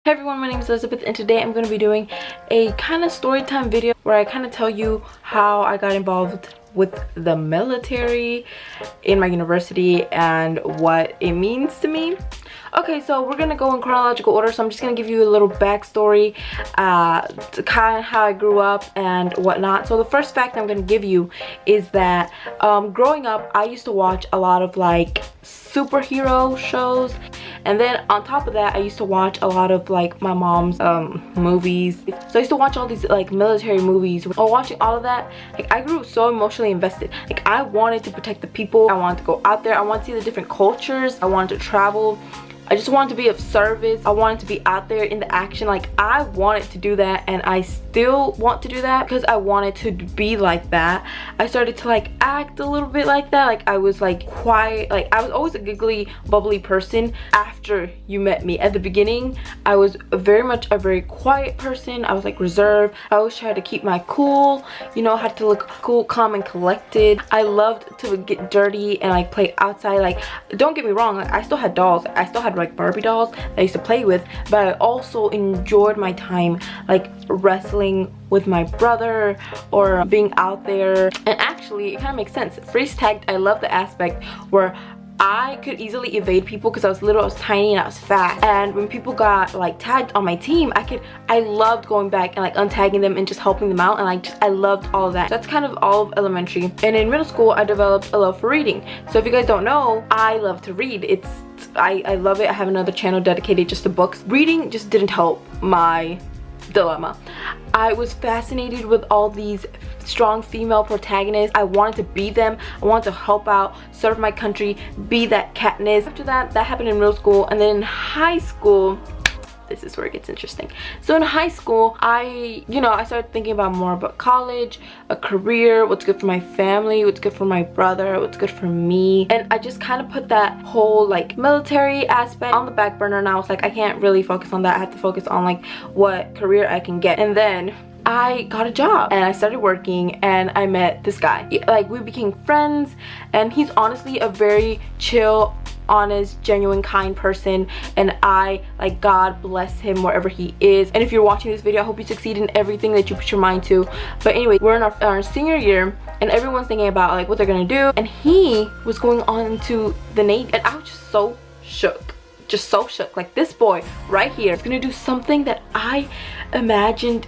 Hey everyone, my name is Elizabeth and today I'm going to be doing a kind of story time video where I kind of tell you how I got involved with the military in my university and what it means to me. Okay, so we're gonna go in chronological order, so I'm just gonna give you a little backstory to kind of how I grew up and whatnot. So the first fact I'm gonna give you is that growing up I used to watch a lot of like superhero shows, and then on top of that I used to watch a lot of like my mom's movies. So I used to watch all these like military movies. While watching all of that, like I grew so emotionally invested. Like I wanted to protect the people, I wanted to go out there, I wanted to see the different cultures, I wanted to travel, I just wanted to be of service, I wanted to be out there in the action. Like I wanted to do that, and I still want to do that because I wanted to be like that. I started to like act a little bit like that. Like I was like quiet, like I was always a giggly, bubbly person. After you met me, at the beginning I was very much a very quiet person. I was like reserved. I always tried to keep my cool, you know, had to look cool, calm and collected. I loved to get dirty and like play outside. Like don't get me wrong, like I still had dolls, I still had like Barbie dolls that I used to play with, but I also enjoyed my time like wrestling with my brother or being out there. And actually it kind of makes sense. Freeze tagged, I love the aspect where I could easily evade people because I was little, I was tiny, and I was fast. And when people got like tagged on my team, I loved going back and like untagging them and just helping them out, and I loved all of that. That's kind of all of elementary. And in middle school I developed a love for reading. So if you guys don't know, I love to read. I love it. I have another channel dedicated just to books. Reading just didn't help my dilemma. I was fascinated with all these strong female protagonists. I wanted to be them. I wanted to help out, serve my country, be that Katniss. After that happened in middle school, and then in high school, this is where it gets interesting. So in high school, I started thinking about more about college, a career, what's good for my family, what's good for my brother, what's good for me. And I just kind of put that whole like military aspect on the back burner, and I was like, I can't really focus on that. I have to focus on like what career I can get. And then I got a job and I started working, and I met this guy. Like we became friends, and he's honestly a very chill, honest, genuine, kind person, and I like God bless him wherever he is. And if you're watching this video, I hope you succeed in everything that you put your mind to. But anyway, we're in our senior year, and everyone's thinking about like what they're gonna do, and he was going on to the Navy, and I was just so shook. Just so shook. Like this boy right here is gonna do something that I imagined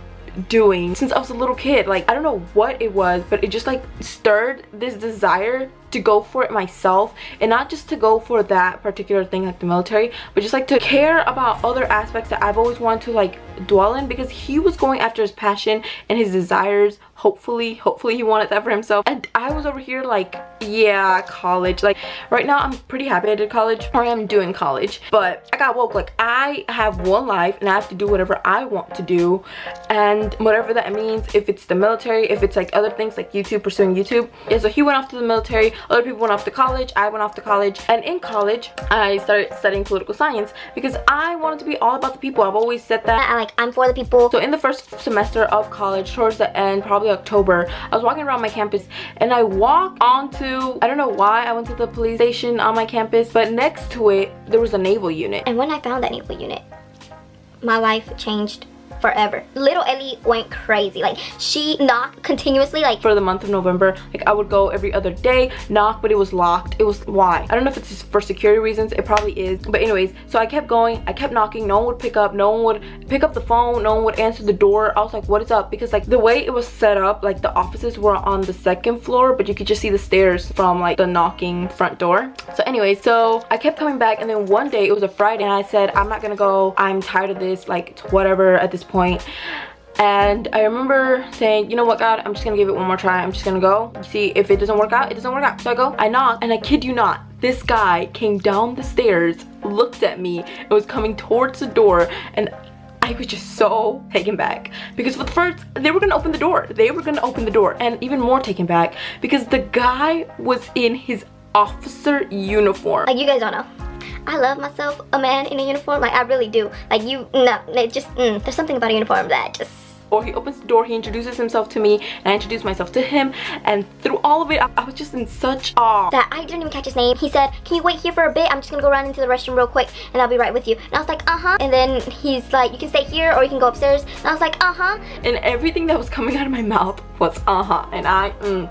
doing since I was a little kid. Like I don't know what it was, but it just like stirred this desire to go for it myself, and not just to go for that particular thing like the military, but just like to care about other aspects that I've always wanted to like dwell in, because he was going after his passion and his desires. Hopefully he wanted that for himself, and I was over here like, yeah, college. Like right now I'm pretty happy I did college, or I am doing college, but I got woke. Like I have one life and I have to do whatever I want to do, and whatever that means, if it's the military, if it's like other things like YouTube, pursuing YouTube. Yeah, so he went off to the military, other people went off to college, I went off to college, and in college I started studying political science because I wanted to be all about the people. I've always said that I'm for the people. So in the first semester of college, towards the end, probably October, I was walking around my campus, and I walked onto, I don't know why I went to the police station on my campus, but next to it there was a naval unit. And when I found that naval unit, my life changed forever. Little Ellie went crazy. Like she knocked continuously. Like for the month of November, like I would go every other day, knock, but it was locked. It was, why? I don't know if it's just for security reasons, it probably is, but anyways, so I kept going, I kept knocking, no one would pick up, no one would pick up the phone, no one would answer the door. I was like, what is up? Because like the way it was set up, like the offices were on the second floor, but you could just see the stairs from like the knocking front door. So anyways, so I kept coming back, and then one day, it was a Friday, and I said, I'm not gonna go, I'm tired of this, like whatever at this point. And I remember saying, you know what, God, I'm just gonna give it one more try. I'm just gonna go see. If it doesn't work out, it doesn't work out. So I go, I knock, and I kid you not, this guy came down the stairs, looked at me, and was coming towards the door, and I was just so taken back, because for the first, they were gonna open the door. They were gonna open the door, and even more taken back because the guy was in his officer uniform. Like you guys don't know, I love myself a man in a uniform. Like I really do. Like it just there's something about a uniform that just or he opens the door, he introduces himself to me, and I introduce myself to him. And through all of it, I was just in such awe that I didn't even catch his name. He said, can you wait here for a bit? I'm just gonna go run into the restroom real quick and I'll be right with you. And I was like, and then he's like, you can stay here or you can go upstairs. And I was like, and everything that was coming out of my mouth was and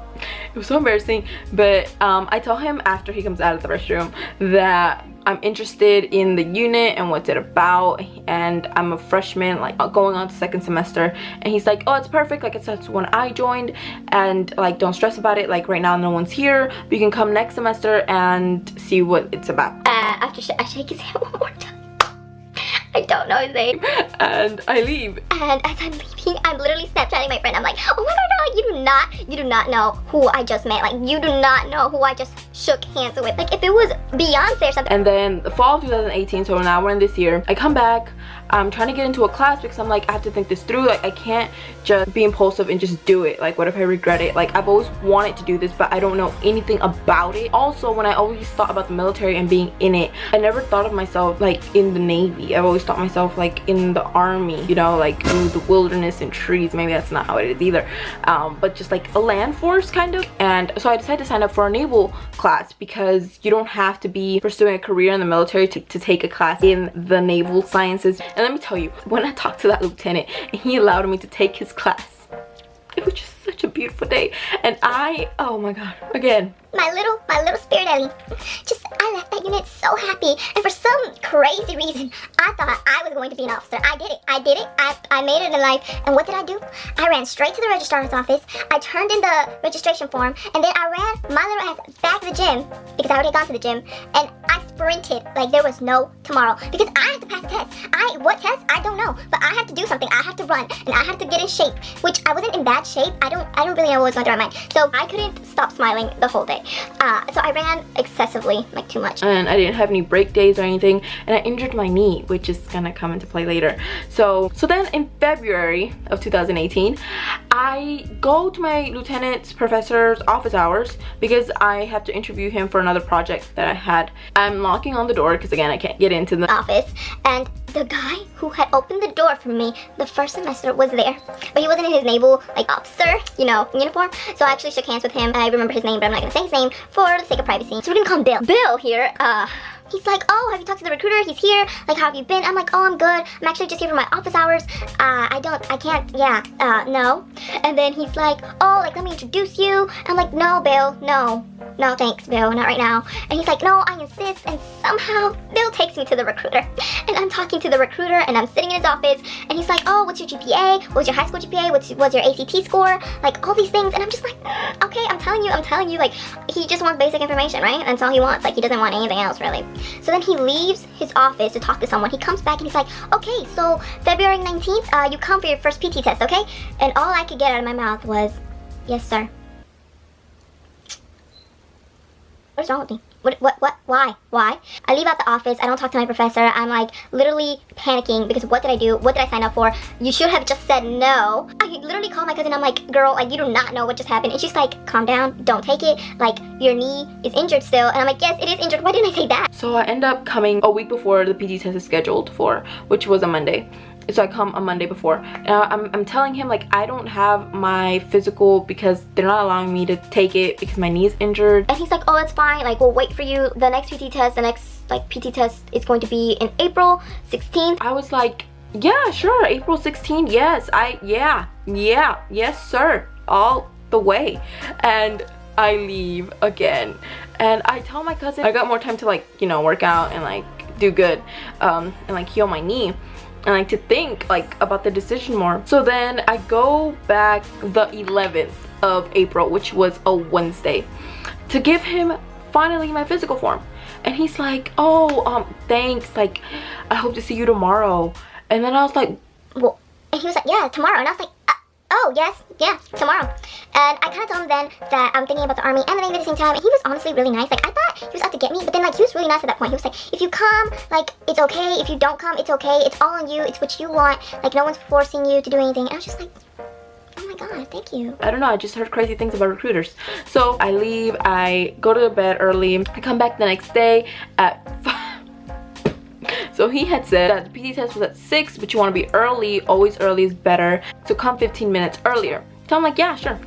it was so embarrassing. But I tell him after he comes out of the restroom that I'm interested in the unit and what's it about, and I'm a freshman, like going on to second semester. And he's like, oh, it's perfect, like it's that's when I joined, and like don't stress about it, like right now no one's here, but you can come next semester and see what it's about. After I shake his hand one more time, I don't know his name, and I leave. And as I'm leaving, I'm literally Snapchatting my friend. I'm like, oh my god, you do not know who I just met. Like, you do not know who I just shook hands with. Like, if it was Beyonce or something. And then the fall of 2018, so now we're in this year, I come back, I'm trying to get into a class because I'm like, I have to think this through. Like, I can't just be impulsive and just do it. Like, what if I regret it? Like, I've always wanted to do this, but I don't know anything about it. Also, when I always thought about the military and being in it, I never thought of myself like in the Navy. I've always thought myself like in the Army, you know, like through the wilderness and trees. Maybe that's not how it is either, but just like a land force kind of. And so I decided to sign up for a naval class because you don't have to be pursuing a career in the military to take a class in the naval sciences. And let me tell you, when I talked to that lieutenant and he allowed me to take his class, it was just such a beautiful day. And oh my god, again, my little spirit Ellie, I left that unit so happy, and for some crazy reason I thought I was going to be an officer. I did it. I made it in life. And what did I do? I ran straight to the registrar's office, I turned in the registration form, and then I ran my little ass back to the gym because I already had gone to the gym, and I sprinted like there was no tomorrow because I had to pass the test. What test? I don't know, but I had to do something. I had to run and I had to get in shape, which I wasn't in bad shape. I don't really know what was going through my mind, so I couldn't stop smiling the whole day. So I ran excessively, like too much. And I didn't have any break days or anything, and I injured my knee, which is gonna come into play later. So then in February of 2018, I go to my lieutenant's professor's office hours because I have to interview him for another project that I had. I'm knocking on the door because again, I can't get into the office, and the guy who had opened the door for me the first semester was there, but he wasn't in his naval like officer, you know, uniform. So I actually shook hands with him. I remember his name, but I'm not gonna say his name for the sake of privacy. So we're gonna call him Bill. Bill here, he's like, oh, have you talked to the recruiter? He's here. Like, how have you been? I'm like, oh, I'm good. I'm actually just here for my office hours. No. And then he's like, oh, like, let me introduce you. I'm like, no, Bill, no. No, thanks, Bill, not right now. And he's like, no, I insist. And somehow Bill takes me to the recruiter. And I'm talking to the recruiter and I'm sitting in his office and he's like, oh, what's your GPA? What was your high school GPA? What's your ACT score? Like, all these things. And I'm just like, okay, I'm telling you, like, he just wants basic information, right? That's all he wants. Like, he doesn't want anything else, really. So then he leaves his office to talk to someone. He comes back and he's like, okay, so February 19th, you come for your first PT test, okay? And all I could get out of my mouth was, yes, sir. What's wrong with me? Why? I leave out the office, I don't talk to my professor, I'm like literally panicking because what did I do? What did I sign up for? You should have just said no. I literally called my cousin, I'm like, girl, like you do not know what just happened. And she's like, calm down, don't take it, like your knee is injured still. And I'm like, yes, it is injured, why didn't I say that? So I end up coming a week before the PT test is scheduled for, which was a Monday. So I come a Monday before. I'm telling him like I don't have my physical because they're not allowing me to take it because my knee is injured. And he's like, oh, that's fine, like we'll wait for you. The next PT test, PT test is going to be in April 16th. I was like, yeah, sure, April 16th, yes, yes sir, all the way. And I leave again. And I tell my cousin I got more time to like, you know, work out and like do good and like heal my knee. And like to think like about the decision more. So then I go back the 11th of April, which was a Wednesday, to give him finally my physical form. And he's like, oh, thanks, like I hope to see you tomorrow. And then I was like, well, and he was like, yeah, tomorrow. And I was like, oh, yes, yeah, tomorrow. And I kind of told him then that I'm thinking about the Army and the Navy at the same time. And he was honestly really nice. Like, I thought he was out to get me, but then, like, he was really nice at that point. He was like, if you come, like, it's okay. If you don't come, it's okay. It's all on you. It's what you want. Like, no one's forcing you to do anything. And I was just like, oh my god, thank you. I don't know, I just heard crazy things about recruiters. So I leave, I go to bed early. I come back the next day at 5. So he had said that the PT test was at 6, but you want to be early. Always early is better, so come 15 minutes earlier. So I'm like, yeah, sure.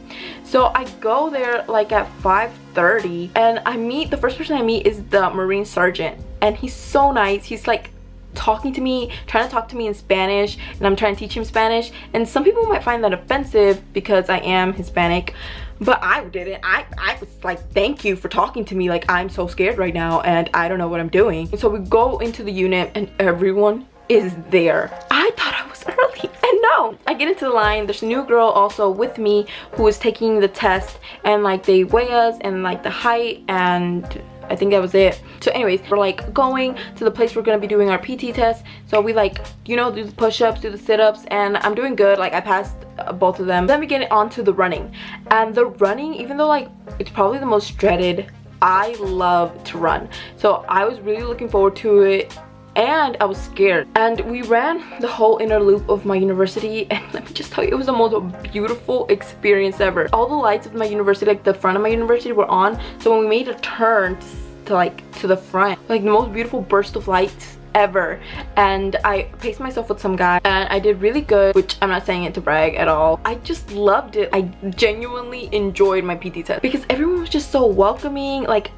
So I go there like at 5:30, and the first person I meet is the Marine Sergeant, and he's so nice. He's like talking to me, trying to talk to me in Spanish, and I'm trying to teach him Spanish. And some people might find that offensive because I am Hispanic, but I didn't. I was like, thank you for talking to me. Like, I'm so scared right now and I don't know what I'm doing. And so we go into the unit and everyone is there. I thought I was early, and no, I get into the line. There's a new girl also with me who is taking the test, and like they weigh us and like the height, and I think that was it. So anyways, we're like going to the place we're gonna be doing our PT test. So we like, you know, do the push-ups, do the sit-ups, and I'm doing good. Like, I passed both of them. Then we get on to the running, and the running, even though like it's probably the most dreaded, I love to run. So I was really looking forward to it, and I was scared. And we ran the whole inner loop of my university, and let me just tell you, it was the most beautiful experience ever. All the lights of my university, like the front of my university, were on. So when we made a turn to the front, like the most beautiful burst of lights ever. And I paced myself with some guy, and I did really good, which I'm not saying it to brag at all. I just loved it. I genuinely enjoyed my PT test because everyone was just so welcoming. Like,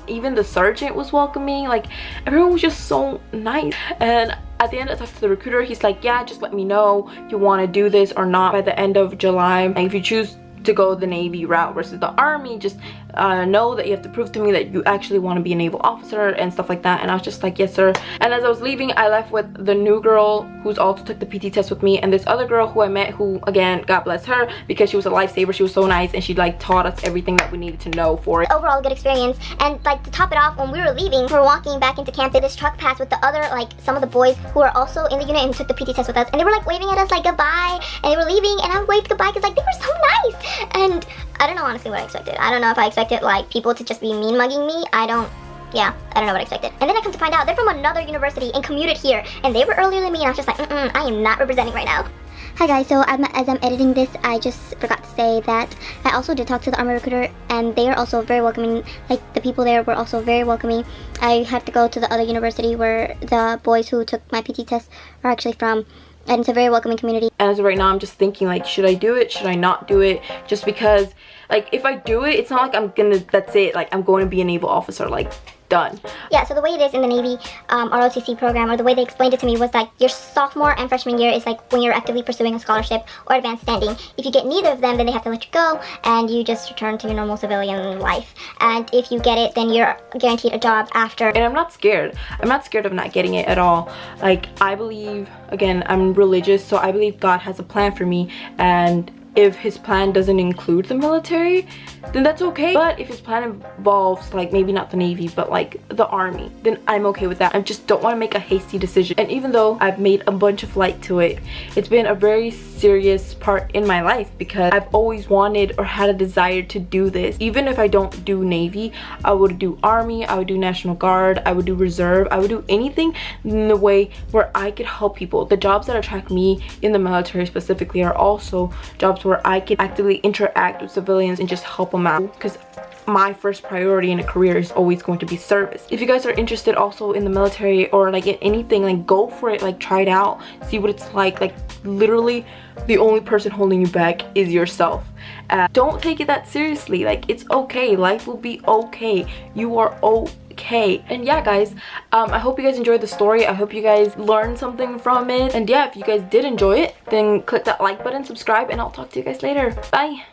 even the sergeant was welcoming. Like, everyone was just so nice. And at the end, I talked to the recruiter. He's like, yeah, just let me know if you want to do this or not by the end of July. And if you choose to go the Navy route versus the Army, just know that you have to prove to me that you actually want to be a naval officer and stuff like that. And I was just like, yes sir. And as I was leaving, I left with the new girl who's also took the PT test with me, and this other girl who I met, who, again, God bless her, because she was a lifesaver. She was so nice, and she like taught us everything that we needed to know for it. Overall good experience. And like to top it off, when we were leaving, we were walking back into camp, this truck passed with the other, like some of the boys who are also in the unit and took the PT test with us, and they were like waving at us like goodbye, and they were leaving, and I waved goodbye because like they were so nice. And I don't know honestly what I expected. I don't know if I expected like people to just be mean mugging me. I don't know what I expected. And then I come to find out they're from another university and commuted here, and they were earlier than me, and I was just like, I am not representing right now. Hi guys, so as I'm editing this, I just forgot to say that I also did talk to the Army recruiter, and they are also very welcoming. Like, the people there were also very welcoming. I had to go to the other university where the boys who took my PT test are actually from, and it's a very welcoming community. And as of right now, I'm just thinking like, should I do it? Should I not do it? Just because, like, if I do it, it's not like I'm gonna, that's it, like I'm going to be a naval officer, like, done. Yeah, so the way it is in the Navy ROTC program, or the way they explained it to me, was like your sophomore and freshman year is like when you're actively pursuing a scholarship or advanced standing. If you get neither of them, then they have to let you go, and you just return to your normal civilian life. And if you get it, then you're guaranteed a job after. And I'm not scared. I'm not scared of not getting it at all. Like, I believe, again, I'm religious, so I believe God has a plan for me, and if his plan doesn't include the military, then that's okay. But if his plan involves, like, maybe not the Navy, but like the Army, then I'm okay with that. I just don't want to make a hasty decision. And even though I've made a bunch of light to it, it's been a very serious part in my life, because I've always wanted or had a desire to do this. Even if I don't do Navy, I would do Army, I would do National Guard, I would do Reserve, I would do anything in the way where I could help people. The jobs that attract me in the military specifically are also jobs where I can actively interact with civilians and just help them out, because my first priority in a career is always going to be service. If you guys are interested also in the military, or like in anything, like go for it, like try it out, see what it's like literally the only person holding you back is yourself. Don't take it that seriously. Like, it's okay, life will be okay, you are okay. And yeah guys, I hope you guys enjoyed the story. I hope you guys learned something from it. And yeah, if you guys did enjoy it, then click that like button, subscribe, and I'll talk to you guys later. Bye.